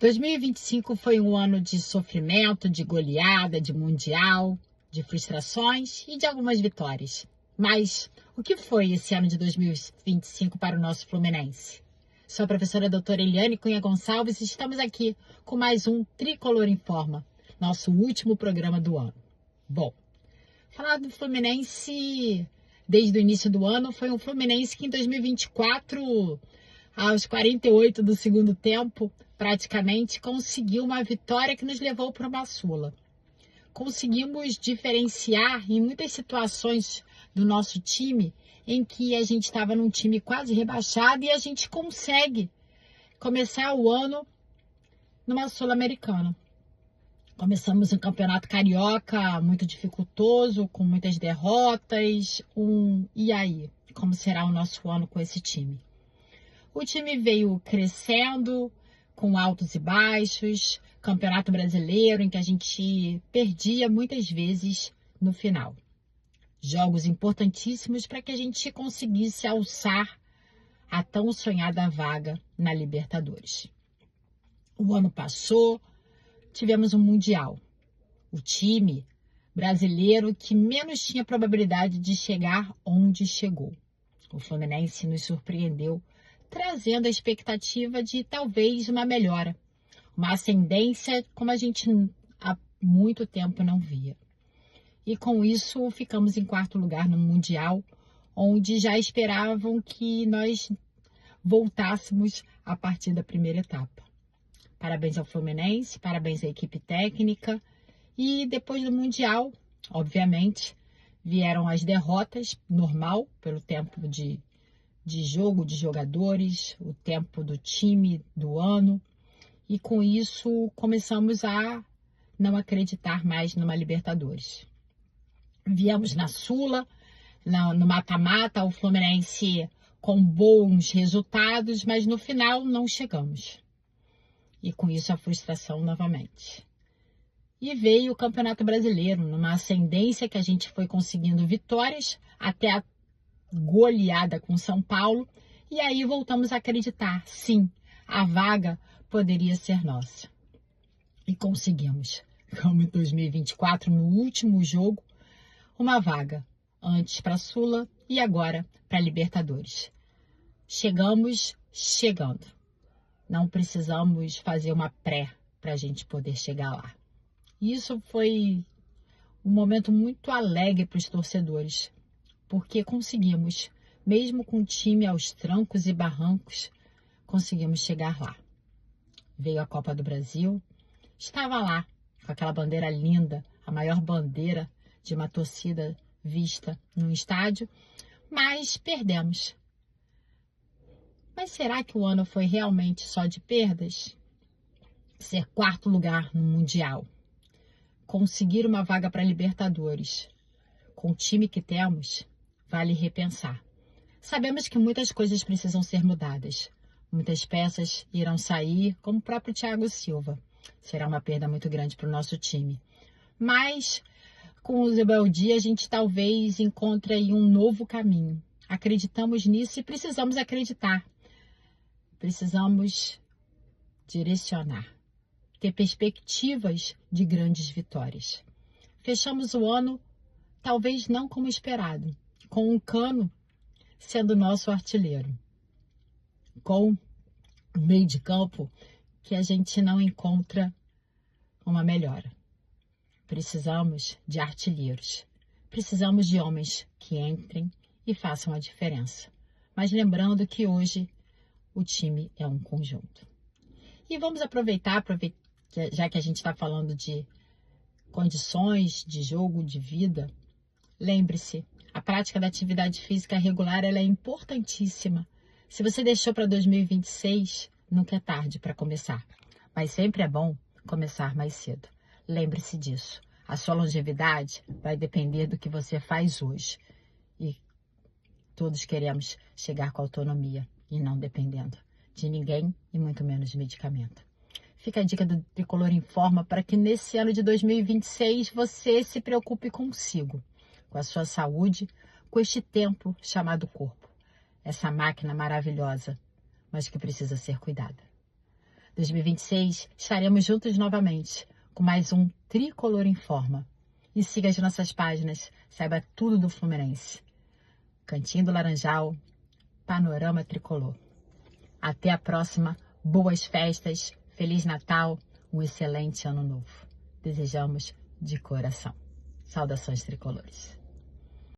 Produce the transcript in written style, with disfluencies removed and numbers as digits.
2025 foi um ano de sofrimento, de goleada, de mundial, de frustrações e de algumas vitórias. Mas o que foi esse ano de 2025 para o nosso Fluminense? Sou a professora doutora Eliane Cunha Gonçalves e estamos aqui com mais um Tricolor em Forma, nosso último programa do ano. Bom, falar do Fluminense desde o início do ano foi um Fluminense que em 2024, aos 48 do segundo tempo, praticamente conseguiu uma vitória que nos levou para uma Sula. Conseguimos diferenciar em muitas situações do nosso time em que a gente estava num time quase rebaixado e a gente consegue começar o ano numa Sul-Americana. Começamos um campeonato carioca muito dificultoso, com muitas derrotas. E aí? Como será o nosso ano com esse time? O time veio crescendo, com altos e baixos, campeonato brasileiro em que a gente perdia muitas vezes no final. Jogos importantíssimos para que a gente conseguisse alçar a tão sonhada vaga na Libertadores. O ano passou, tivemos um Mundial. O time brasileiro que menos tinha probabilidade de chegar onde chegou. O Fluminense nos surpreendeu, trazendo a expectativa de talvez uma melhora, uma ascendência como a gente há muito tempo não via. E com isso ficamos em quarto lugar no Mundial, onde já esperavam que nós voltássemos a partir da primeira etapa. Parabéns ao Fluminense, parabéns à equipe técnica. E depois do Mundial, obviamente, vieram as derrotas, normal, pelo tempo de jogo, de jogadores, o tempo do time, do ano. E com isso começamos a não acreditar mais numa Libertadores. Viemos na Sula, no mata-mata, o Fluminense com bons resultados, mas no final não chegamos. E com isso a frustração novamente. E veio o Campeonato Brasileiro, numa ascendência que a gente foi conseguindo vitórias até a goleada com São Paulo. E aí voltamos a acreditar, sim, a vaga poderia ser nossa. E conseguimos, como em 2024, no último jogo, uma vaga. Antes para a Sula e agora para a Libertadores. Chegamos chegando. Não precisamos fazer uma pré para a gente poder chegar lá. Isso foi um momento muito alegre para os torcedores, porque conseguimos, mesmo com o time aos trancos e barrancos, conseguimos chegar lá. Veio a Copa do Brasil, estava lá, com aquela bandeira linda, a maior bandeira de uma torcida vista no estádio, mas perdemos. Mas será que o ano foi realmente só de perdas? Ser quarto lugar no Mundial, conseguir uma vaga para Libertadores, com o time que temos, vale repensar. Sabemos que muitas coisas precisam ser mudadas. Muitas peças irão sair, como o próprio Thiago Silva. Será uma perda muito grande para o nosso time. Mas com o Zubeldia, a gente talvez encontre aí um novo caminho. Acreditamos nisso e precisamos acreditar. Precisamos direcionar, ter perspectivas de grandes vitórias. Fechamos o ano, talvez não como esperado, com um Cano sendo nosso artilheiro, com o meio de campo que a gente não encontra uma melhora. Precisamos de artilheiros, precisamos de homens que entrem e façam a diferença. Mas lembrando que hoje o time é um conjunto. E vamos aproveitar, já que a gente está falando de condições de jogo, de vida, lembre-se, a prática da atividade física regular ela é importantíssima. Se você deixou para 2026, nunca é tarde para começar. Mas sempre é bom começar mais cedo. Lembre-se disso. A sua longevidade vai depender do que você faz hoje. E todos queremos chegar com autonomia e não dependendo de ninguém e muito menos de medicamento. Fica a dica do Tricolor em Forma para que nesse ano de 2026 você se preocupe consigo, com a sua saúde, com este tempo chamado corpo. Essa máquina maravilhosa, mas que precisa ser cuidada. 2026 estaremos juntos novamente com mais um Tricolor em Forma. E siga as nossas páginas, saiba tudo do Fluminense. Cantinho do Laranjal, Panorama Tricolor. Até a próxima, boas festas, Feliz Natal, um excelente ano novo. Desejamos de coração. Saudações tricolores.